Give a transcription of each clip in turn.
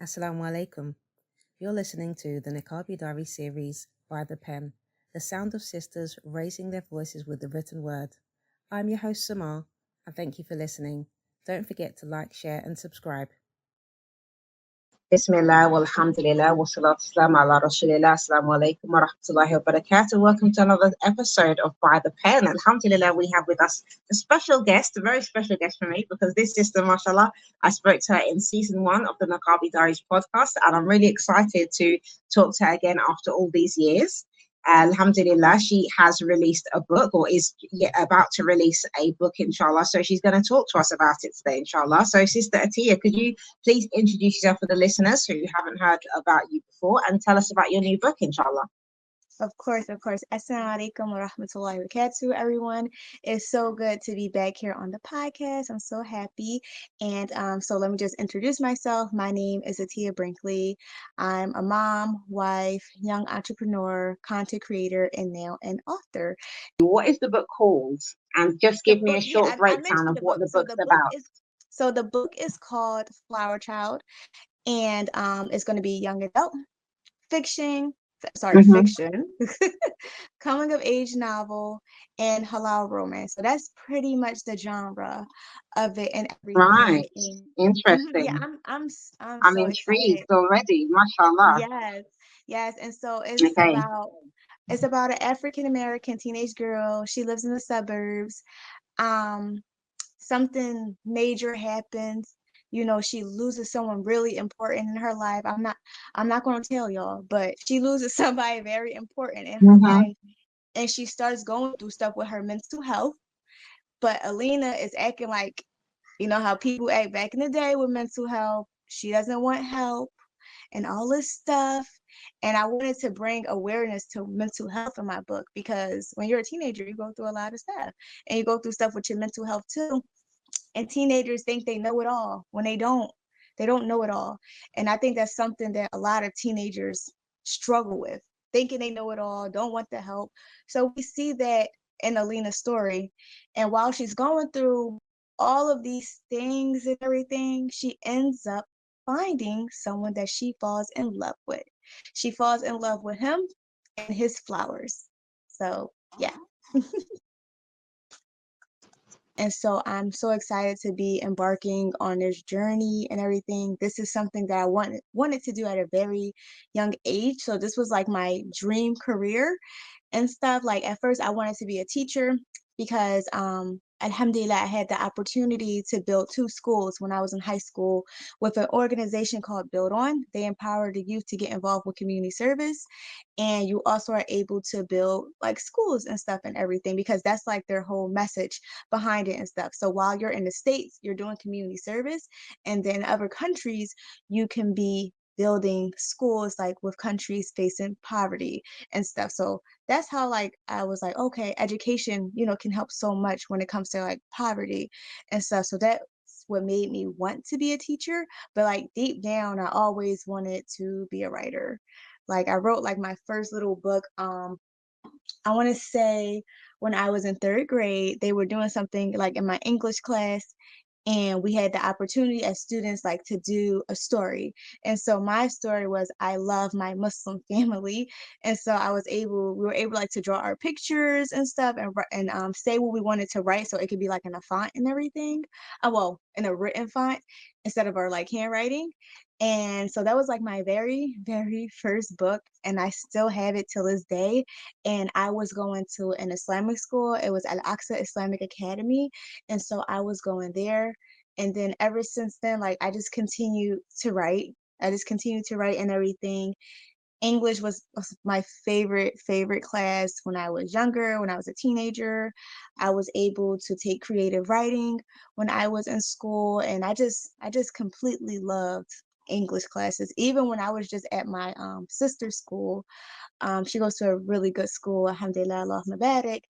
Assalamu alaikum. You're listening to the Niqabi Diaries series by The Pen, the sound of sisters raising their voices with the written word. I'm your host, Samar, and thank you for listening. Don't forget to like, share, and subscribe. Bismillah, walhamdulillah, wa salatu salam ala rasulillah, assalamu alaikum wa rahmatullahi wa barakatuh. Welcome to another episode of By the Pen. Alhamdulillah, we have with us a special guest, a very special guest for me, because this sister, mashallah, I spoke to her in season 1 of the Niqabi Diaries podcast, and I'm really excited to talk to her again after all these years. Alhamdulillah, she has released a book or is about to release a book, inshallah. So she's going to talk to us about it today, inshallah. So, Sister Atiyah, could you please introduce yourself for the listeners who haven't heard about you before and tell us about your new book, inshallah? Of course. Assalamu alaikum wa rahmatullahi wa barakatuh, everyone. It's so good to be back here on the podcast. I'm so happy. And so let me just introduce myself. My name is Atiyah Brinkley. I'm a mom, wife, young entrepreneur, content creator, and now an author. What is the book called? And just give me a short I breakdown mentioned of the what book. the book's about. The book is called Flower Child, and it's going to be young adult fiction, fiction, coming of age novel, and halal romance. So that's pretty much the genre of it and everything. Right. And, interesting. yeah, I'm so intrigued excited already, mashallah. yes. And so Okay. it's about an African American teenage girl. She lives in the suburbs. Something major happens. She loses someone really important in her life. I'm not going to tell y'all, but she loses somebody very important in her life, and she starts going through stuff with her mental health. But Alina is acting like, how people act back in the day with mental health. She doesn't want help and all this stuff. And I wanted to bring awareness to mental health in my book, because when you're a teenager, you go through a lot of stuff, and you go through stuff with your mental health too. And teenagers think they know it all when they don't. They don't know it all. And I think that's something that a lot of teenagers struggle with, thinking they know it all, don't want the help. So we see that in Alina's story. And while she's going through all of these things and everything, she ends up finding someone that she falls in love with. She falls in love with him and his flowers. So, yeah. And so I'm so excited to be embarking on this journey and everything. This is something that I wanted to do at a very young age. So this was like my dream career and stuff. Like at first I wanted to be a teacher, because alhamdulillah, I had the opportunity to build 2 schools when I was in high school with an organization called Build On. They empower the youth to get involved with community service. And you also are able to build like schools and stuff and everything, because that's like their whole message behind it and stuff. So while you're in the States, you're doing community service, and then other countries, you can be building schools like with countries facing poverty and stuff. So that's how like I was like, okay, education, can help so much when it comes to like poverty and stuff. So that's what made me want to be a teacher. But like deep down, I always wanted to be a writer. Like I wrote like my first little book. I want to say when I was in 3rd grade, they were doing something like in my English class, and we had the opportunity as students like to do a story. And so my story was, I love my Muslim family. And so we were able like to draw our pictures and stuff, and say what we wanted to write, so it could be like in a font and everything. Well, in a written font instead of our like handwriting. And so that was like my very, very first book, and I still have it till this day. And I was going to an Islamic school. It was Al-Aqsa Islamic Academy. And so I was going there. And then ever since then, like I just continued to write. I just continued to write and everything. English was my favorite class when I was younger, when I was a teenager. I was able to take creative writing when I was in school, and I just completely loved English classes. Even when I was just at my sister's school, she goes to a really good school, alhamdulillah, Allah Mubarak.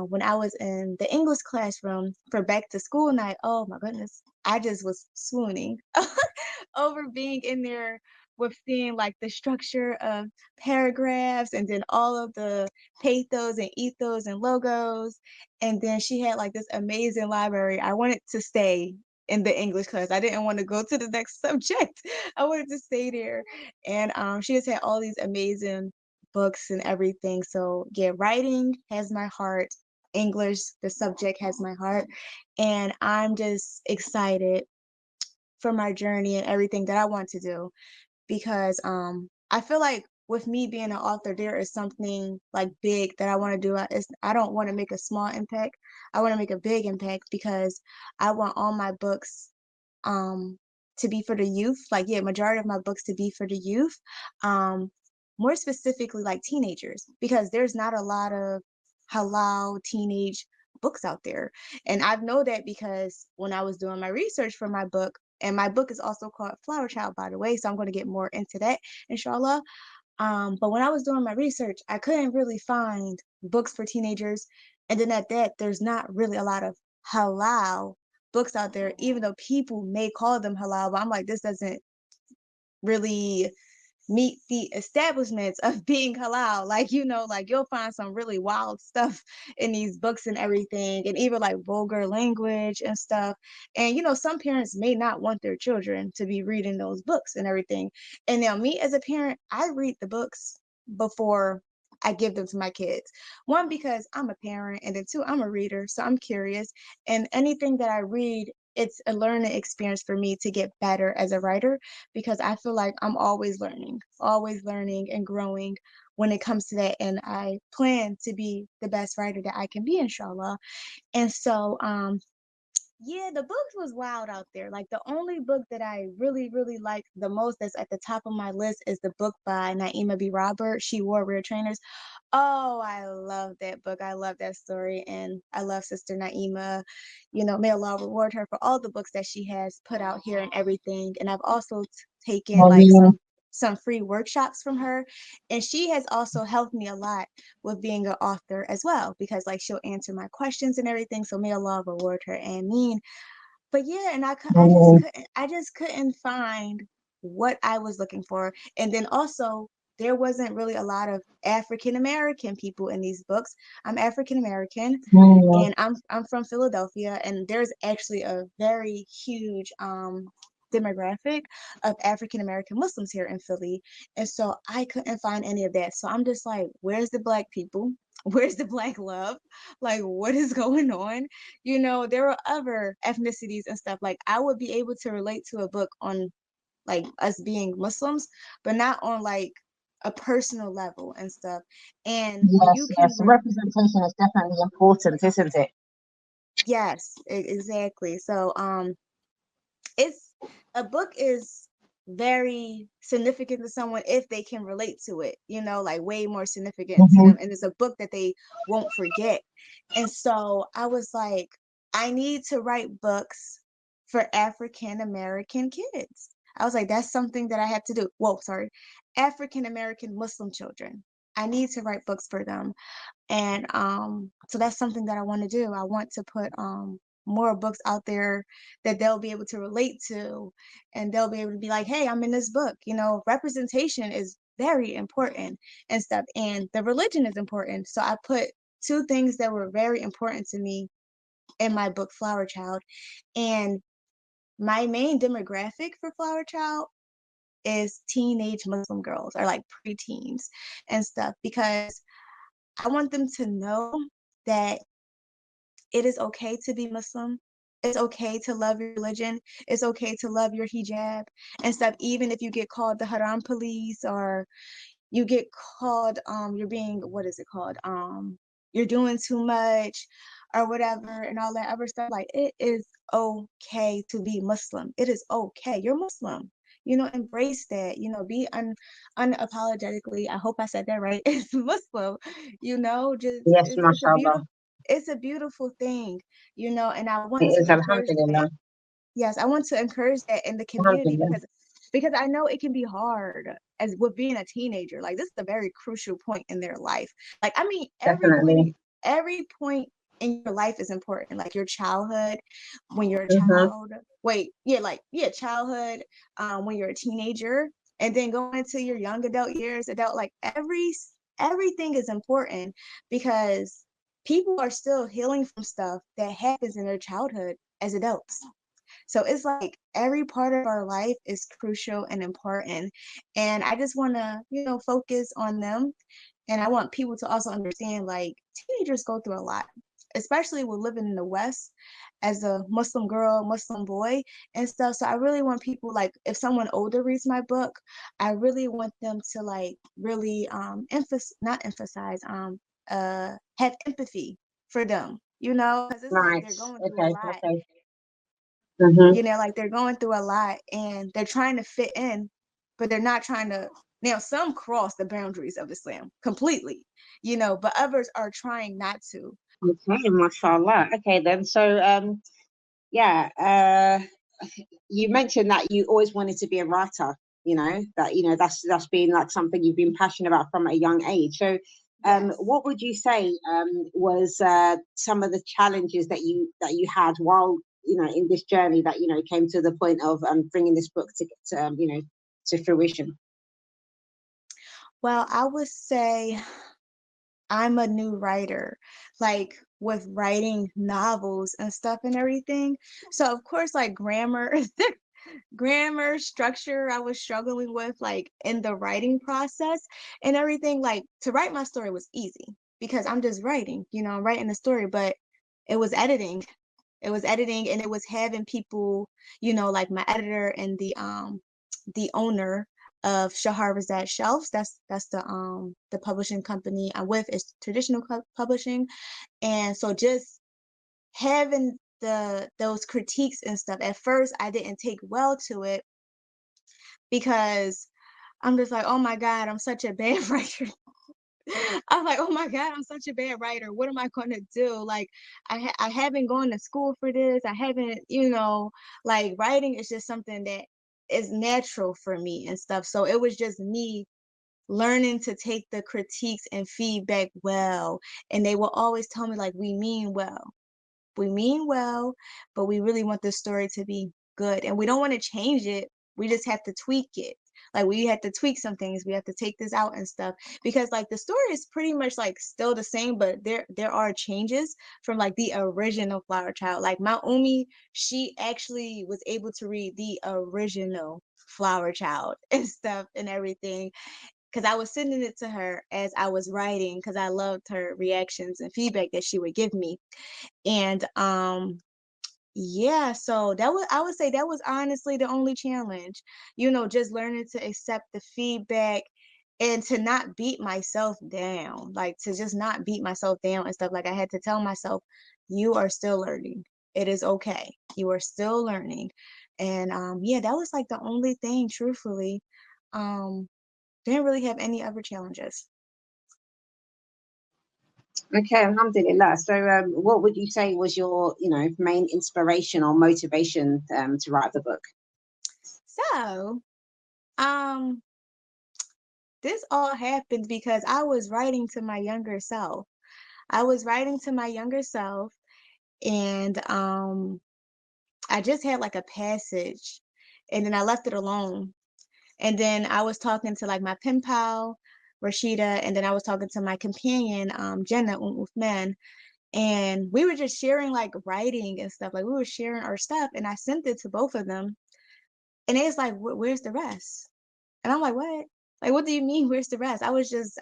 When I was in the English classroom for back to school night, oh my goodness, I just was swooning over being in there with seeing like the structure of paragraphs, and then all of the pathos and ethos and logos. And then she had like this amazing library. I wanted to stay in the English class. I didn't want to go to the next subject. I wanted to stay there. And she has had all these amazing books and everything. So yeah, writing has my heart. English, the subject has my heart. And I'm just excited for my journey and everything that I want to do because I feel like with me being an author, there is something like big that I want to do. I don't want to make a small impact. I want to make a big impact because I want all my books um to be for the youth. Like yeah, majority of my books to be for the youth. Um More specifically like teenagers because there's not a lot of halal teenage books out there. And I know that because when I was doing my research for my book, and my book is also called Flower Child, by the way, so I'm going to get more into that, inshallah. But when I was doing my research, I couldn't really find books for teenagers. And then at that, there's not really a lot of halal books out there, even though people may call them halal. But I'm like, this doesn't really meet the establishments of being halal. Like, like you'll find some really wild stuff in these books and everything, and even like vulgar language and stuff. And, some parents may not want their children to be reading those books and everything. And now, me as a parent, I read the books before I give them to my kids. One, because I'm a parent, and then two, I'm a reader, so I'm curious. And anything that I read, it's a learning experience for me to get better as a writer because I feel like I'm always learning and growing when it comes to that. And I plan to be the best writer that I can be, inshallah. And so, yeah, the books was wild out there. Like the only book that I really, really like the most that's at the top of my list is the book by Naima B. Robert, She Warrior Trainers. Oh, I love that book. I love that story. And I love Sister Naima. May Allah reward her for all the books that she has put out here and everything. And I've also taken like some free workshops from her. And she has also helped me a lot with being an author as well, because like she'll answer my questions and everything. So may Allah reward her and mean. But yeah, and I just couldn't find what I was looking for. And then also there wasn't really a lot of African American people in these books. I'm African American and I'm from Philadelphia, and there's actually a very huge demographic of African American Muslims here in Philly. And so I couldn't find any of that. So I'm just like, where's the Black people? Where's the Black love? Like, what is going on? There are other ethnicities and stuff. Like, I would be able to relate to a book on like us being Muslims, but not on like a personal level and stuff. And when you can representation is definitely important, isn't it? Yes, exactly. So it's a book is very significant to someone if they can relate to it, like way more significant to them. And it's a book that they won't forget. And so I was like, I need to write books for African American kids. I was like, that's something that I have to do. Whoa, sorry. African American Muslim children. I need to write books for them. And so that's something that I want to do. I want to put more books out there that they'll be able to relate to, and they'll be able to be like, hey, I'm in this book. Representation is very important and stuff, and the religion is important. So I put two things that were very important to me in my book Flower Child. And my main demographic for Flower Child is teenage Muslim girls, or like preteens and stuff, because I want them to know that it is okay to be Muslim. It's okay to love your religion. It's okay to love your hijab and stuff, even if you get called the haram police, or you get called you're being, what is it called, you're doing too much or whatever, and all that other stuff. Like, it is okay to be Muslim. It is okay, you're Muslim. Embrace that. Be unapologetically, I hope I said that right, it's Muslim. Just Yes, mashallah. It's a beautiful thing. And I want It to is, encourage that. alhamdulillah. Yes, I want to encourage that in the community, Alhamdulillah. because I know it can be hard as with being a teenager. Like, this is a very crucial point in their life. Like, I mean, Definitely. every point in your life is important. Like your childhood, when you're a Mm-hmm. child. Childhood, when you're a teenager, and then going into your young adult years, like everything is important, because people are still healing from stuff that happens in their childhood as adults. So it's like every part of our life is crucial and important. And I just want to, focus on them. And I want people to also understand, like, teenagers go through a lot, especially with living in the West as a Muslim girl, Muslim boy, and stuff. So I really want people, like, if someone older reads my book, I really want them to, like, really have empathy for them, because it's like they're Nice. going through a Okay. lot. Okay. Mm-hmm. Like they're going through a lot and they're trying to fit in, but they're not trying to. Now, some cross the boundaries of Islam completely, but others are trying not to. Okay, mashallah. Okay, then. So, yeah, you mentioned that you always wanted to be a writer. That's been like something you've been passionate about from a young age. So, Yes. what would you say was some of the challenges that you had while in this journey that came to the point of bringing this book to fruition? Well, I would say I'm a new writer, like with writing novels and stuff and everything. So of course, like grammar, grammar, structure, I was struggling with, like, in the writing process and everything. Like, to write my story was easy because I'm just writing, I'm writing the story, but it was editing. It was editing and it was having people, like my editor and the owner of Shahrazad Shelves. That's the publishing company I'm with, is Traditional Publishing. And so just having those critiques and stuff, at first I didn't take well to it because I'm just like, oh my God, I'm such a bad writer. I'm like, oh my God, I'm such a bad writer. What am I going to do? Like, I haven't gone to school for this. I haven't, like, writing is just something that is natural for me and stuff. So it was just me learning to take the critiques and feedback well. And they will always tell me, like, we mean well. We mean well, but we really want the story to be good. And we don't want to change it. We just have to tweak it. Like, we have to tweak some things. We have to take this out and stuff, because like the story is pretty much like still the same, but there are changes from like the original Flower Child. Like my Umi, she actually was able to read the original Flower Child and stuff and everything, because I was sending it to her as I was writing, because I loved her reactions and feedback that she would give me. And yeah, so I would say that was honestly the only challenge, just learning to accept the feedback and to not beat myself down, like to just not beat myself down and stuff. Like I had to tell myself, you are still learning. It is okay. You are still learning. And yeah, that was like the only thing, truthfully. Didn't really have any other challenges. Okay, alhamdulillah. So, what would you say was your, main inspiration or motivation to write the book? So, um, this all happened because I was writing to my younger self. I was writing to my younger self, and I just had like a passage, and then I left it alone. And then I was talking to like my pen pal, Rashida, and then I was talking to my companion, Jenna Uthman, and we were just sharing like writing and stuff. Like we were sharing our stuff, and I sent it to both of them, and it's like, where's the rest? And I'm like, what? Like, what do you mean? Where's the rest? I was just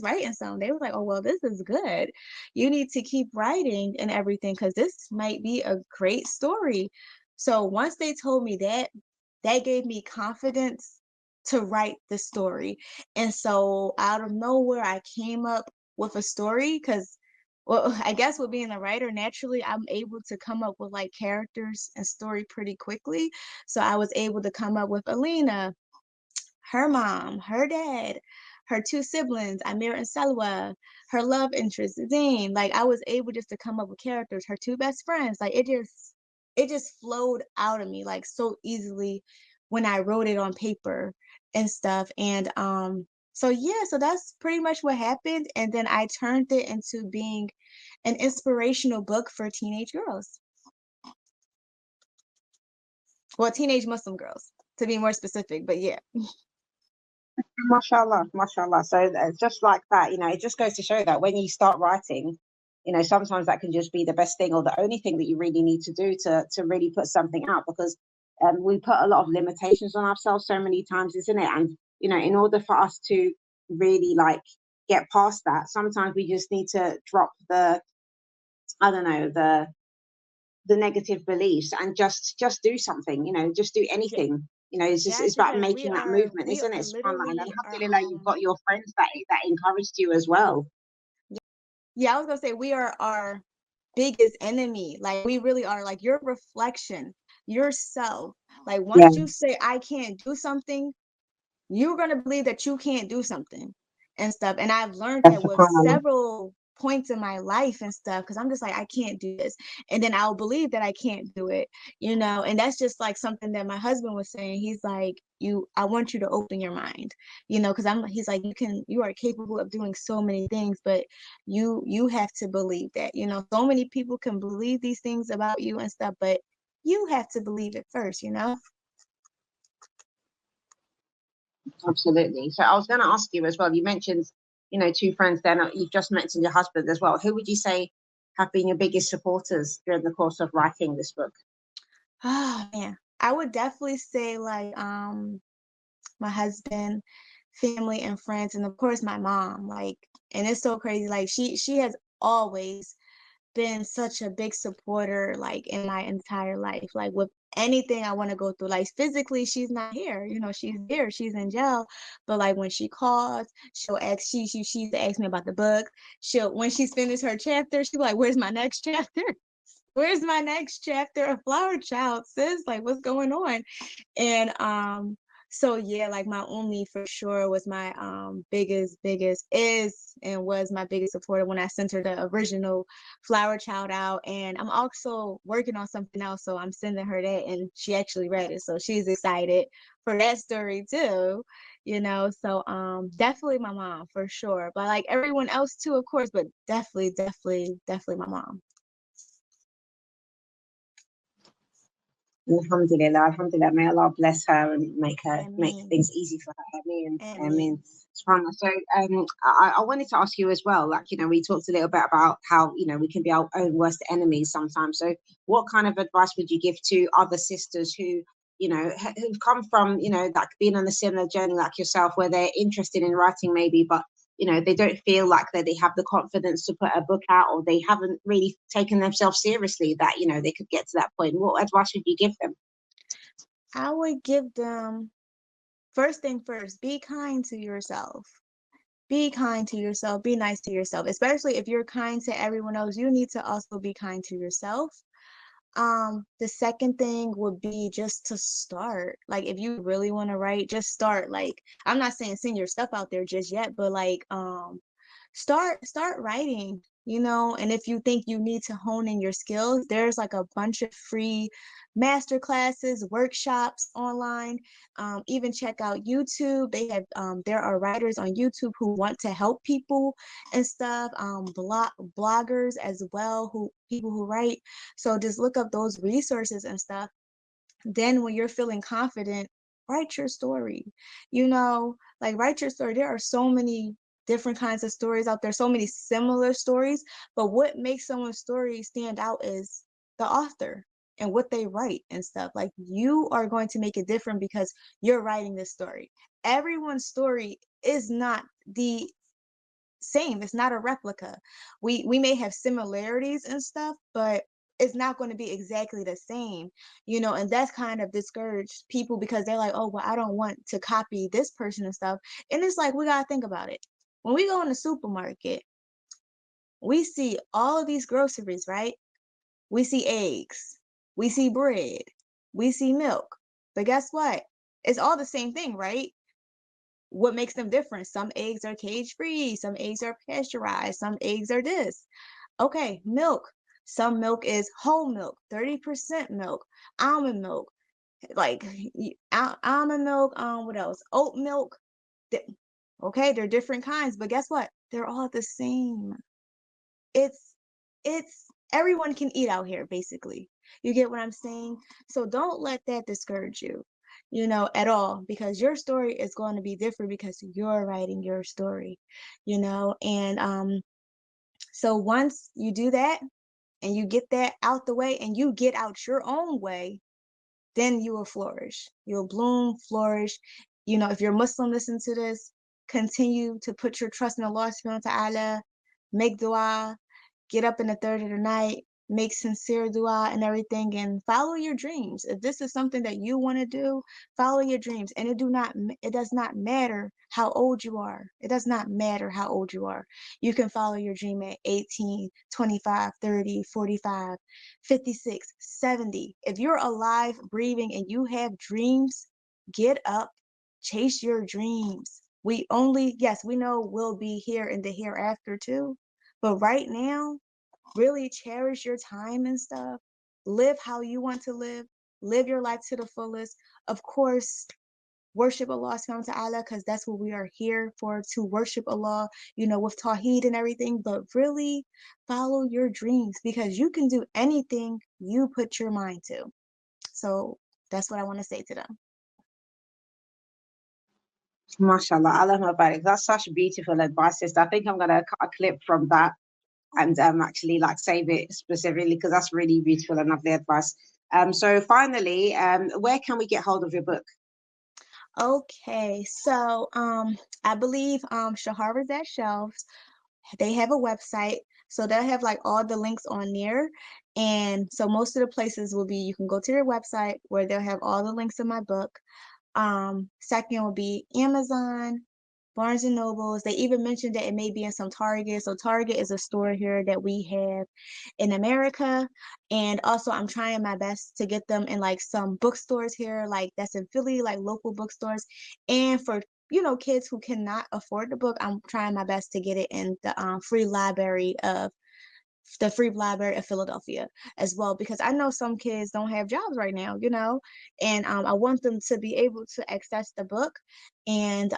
writing some. They were like, oh, well, this is good. You need to keep writing and everything, because this might be a great story. So once they told me that, that gave me confidence to write the story. And so out of nowhere, I came up with a story because, well, I guess with being a writer, naturally, I'm able to come up with like characters and story pretty quickly. So I was able to come up with Alina, her mom, her dad, her two siblings, Amir and Selwa, her love interest, Zane. Like I was able just to come up with characters, her two best friends. Like it just flowed out of me like so easily when I wrote it on paper and stuff. And so yeah, so that's pretty much what happened. And then I turned it into being an inspirational book for teenage girls. Well, teenage Muslim girls, to be more specific, but yeah. Mashallah, mashallah. So just like that, it just goes to show that when you start writing, you know, sometimes that can just be the best thing or the only thing that you really need to do to really put something out, because we put a lot of limitations on ourselves so many times, isn't it? And you know, in order for us to really like get past that, sometimes we just need to drop the, I don't know, the negative beliefs and just do something, you know, just do Yeah, anything. You know, it's yes, about because making that movement, we isn't it? are SubhanAllah. And literally alhamdulillah, you've got your friends that encouraged you as well. yeah, I was gonna say we are our biggest enemy. Like we really are, like your reflection, yourself. Like Yeah, once you say I can't do something, you're going to believe that you can't do something and stuff. And I've learned that with SubhanAllah. several points in my life and stuff, because I'm just like, I can't do this. And then I'll believe that I can't do it, you know. And that's just like something that my husband was saying. He's like, I want you to open your mind, you know, because he's like, you are capable of doing so many things, but you have to believe that, you know, so many people can believe these things about you and stuff, but you have to believe it first, you know. Absolutely. So I was going to ask you as well. You mentioned, you know, two friends. Then you've just mentioned your husband as well. Who would you say have been your biggest supporters during the course of writing this book? Oh man, I would definitely say like my husband, family and friends, and of course my mom. Like, and it's so crazy. Like she has always been such a big supporter, like in my entire life. Like with anything I want to go through, like physically, she's not here. You know, she's here, she's in jail. But like when she calls, she'll ask she's asked me about the book. She'll when she's finished her chapter, she'll be like, "Where's my next chapter?" Where's my next chapter of Flower Child, sis? Like, what's going on? And so yeah, like my Umi for sure was my biggest is and was my biggest supporter when I sent her the original Flower Child out. And I'm also working on something else, so I'm sending her that, and she actually read it, so she's excited for that story too, you know. So definitely my mom for sure, but like everyone else too, of course, but definitely my mom. Alhamdulillah, alhamdulillah. May Allah bless her and make Amen. things easy for her. I mean, I mean, Amen. subhanallah. So, I wanted to ask you as well. Like, you know, we talked a little bit about how, you know, we can be our own worst enemies sometimes. So, what kind of advice would you give to other sisters who, you know, who've come from, you know, like being on a similar journey like yourself, where they're interested in writing maybe, but you know, they don't feel like that they have the confidence to put a book out, or they haven't really taken themselves seriously that, you know, they could get to that point. What advice would you give them? I would give them first thing first, be kind to yourself. Be kind to yourself, be nice to yourself. Especially if you're kind to everyone else, you need to also be kind to yourself. The second thing would be just to start. Like if you really want to write, just start. Like I'm not saying send your stuff out there just yet, but like start writing, you know. And if you think you need to hone in your skills, there's like a bunch of free master classes, workshops online. Even check out YouTube. They have there are writers on YouTube who want to help people and stuff. Bloggers as well, who people who write. So just look up those resources and stuff. Then when you're feeling confident, write your story. You know, like write your story. There are so many different kinds of stories out there, so many similar stories, but what makes someone's story stand out is the author and what they write and stuff. Like you are going to make it different because you're writing this story. Everyone's story is not the same. It's not a replica. We may have similarities and stuff, but it's not going to be exactly the same, you know. And that's kind of discouraged people because they're like, oh well, I don't want to copy this person and stuff. And it's like we got to think about it. When we go in the supermarket, we see all of these groceries, right? We see eggs, we see bread, we see milk, but guess what? It's all the same thing, right? What makes them different? Some eggs are cage free, some eggs are pasteurized, some eggs are this. Okay, milk. Some milk is whole milk, 30% milk, almond milk, like almond milk, what else? Oat milk. Okay, they're different kinds, but guess what? They're all the same. It's it's everyone can eat out here, basically. You get what I'm saying? So don't let that discourage you, you know, at all, because your story is going to be different because you're writing your story, you know. And So once you do that and you get that out the way and you get out your own way, then you will flourish. You'll bloom, flourish. You know, if you're Muslim, listen to this. Continue to put your trust in Allah subhanahu wa ta'ala. Make dua. Get up in the third of the night. Make sincere dua and everything, and follow your dreams. If this is something that you want to do, follow your dreams. And it does not matter how old you are. It does not matter how old you are. You can follow your dream at 18, 25, 30, 45, 56, 70. If you're alive, breathing, and you have dreams, get up, chase your dreams. Yes, we know we'll be here in the hereafter too, but right now, really cherish your time and stuff. Live how you want to live. Live your life to the fullest. Of course, worship Allah subhanahu wa ta'ala, because that's what we are here for, to worship Allah, you know, with Tawheed and everything. But really follow your dreams, because you can do anything you put your mind to. So that's what I want to say to them. MashaAllah, Allah Mubarak. That's such beautiful advice, sister. I think I'm gonna cut a clip from that and actually like save it specifically, because that's really beautiful and lovely advice. So finally, where can we get hold of your book? Okay, so I believe Shahara's at Shelves. They have a website, so they'll have like all the links on there. And so most of the places will be, you can go to their website where they'll have all the links in my book. Second will be Amazon, Barnes and Nobles. They even mentioned that it may be in some Target. So Target is a store here that we have in America. And also I'm trying my best to get them in like some bookstores here, like that's in Philly, like local bookstores. And for, you know, kids who cannot afford the book, I'm trying my best to get it in the free library of Philadelphia as well, because I know some kids don't have jobs right now, you know, and I want them to be able to access the book. And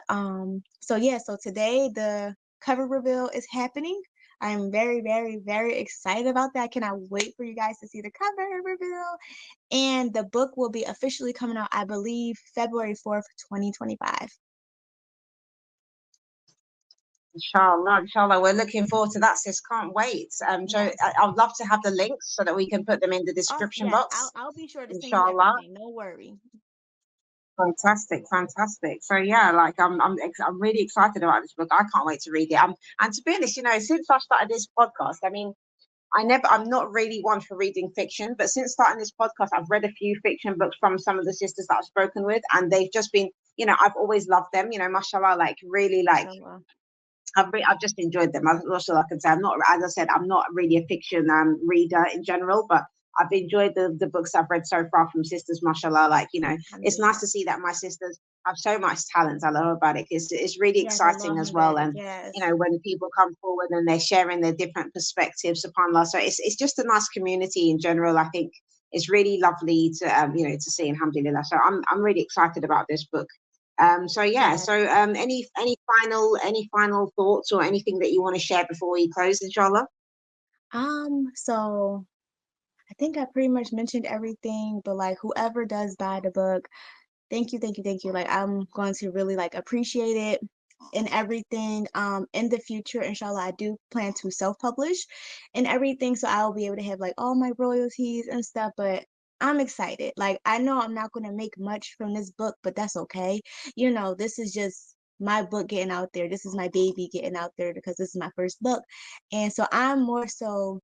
so yeah, so today the cover reveal is happening. I'm very, very, very excited about that. I cannot wait for you guys to see the cover reveal. And the book will be officially coming out, I believe, February 4th, 2025. Inshallah, we're looking forward to that, sis. Can't wait. So Yes. I'd love to have the links so that we can put them in the description Yes, box. I'll be sure to send you Inshallah. everything. No worry. Fantastic, fantastic. So yeah, like I'm really excited about this book. I can't wait to read it. And to be honest, you know, since I started this podcast, I mean, I'm not really one for reading fiction, but since starting this podcast, I've read a few fiction books from some of the sisters that I've spoken with, and they've just been, you know, I've always loved them, you know, mashallah, like really like Inshallah. I've just enjoyed them. That's all I can say. I'm not, as I said, I'm not really a fiction reader in general, but I've enjoyed the books I've read so far from sisters, mashallah. Like, you know, it's nice to see that my sisters have so much talent. I love about it. It's really Yes, exciting as well. And, yes. you know, when people come forward and they're sharing their different perspectives, subhanAllah. So it's just a nice community in general. I think it's really lovely to, you know, to see, alhamdulillah. So I'm really excited about this book. So yeah, Yes. so any final thoughts or anything that you want to share before we close, inshallah? So I think I pretty much mentioned everything, but like whoever does buy the book, thank you, thank you, thank you. Like I'm going to really like appreciate it and everything. In the future, inshallah, I do plan to self-publish and everything, so I'll be able to have like all my royalties and stuff, but I'm excited. Like I know I'm not going to make much from this book, but that's okay. You know, this is just my book getting out there. This is my baby getting out there because this is my first book. And so I'm more so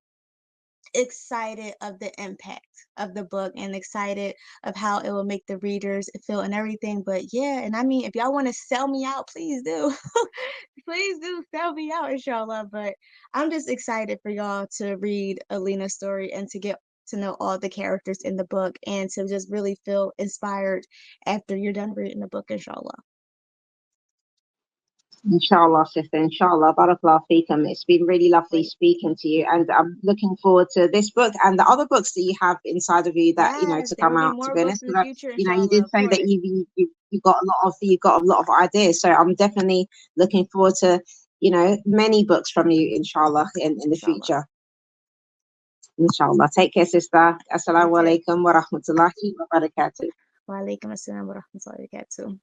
excited of the impact of the book and excited of how it will make the readers feel and everything. But yeah, and I mean, if y'all want to sell me out, please do. Please do sell me out, inshallah. But I'm just excited for y'all to read Alina's story and to get to know all the characters in the book and to just really feel inspired after you're done reading the book, inshallah. Inshallah, sister, inshallah. Barakallah feekum. It's been really lovely speaking to you, and I'm looking forward to this book and the other books that you have inside of you that, you know, Yes, to there come will be out, to more be books honest. in the But, future, you know, you inshallah, did of say that course. you've got a lot of ideas, so I'm definitely looking forward to, you know, many books from you, inshallah, in the Inshallah. future. Inshallah. Take care, sister. Assalamu alaikum wa rahmatullahi wa barakatuh. Wa alaikum assalam wa rahmatullahi wa barakatuh.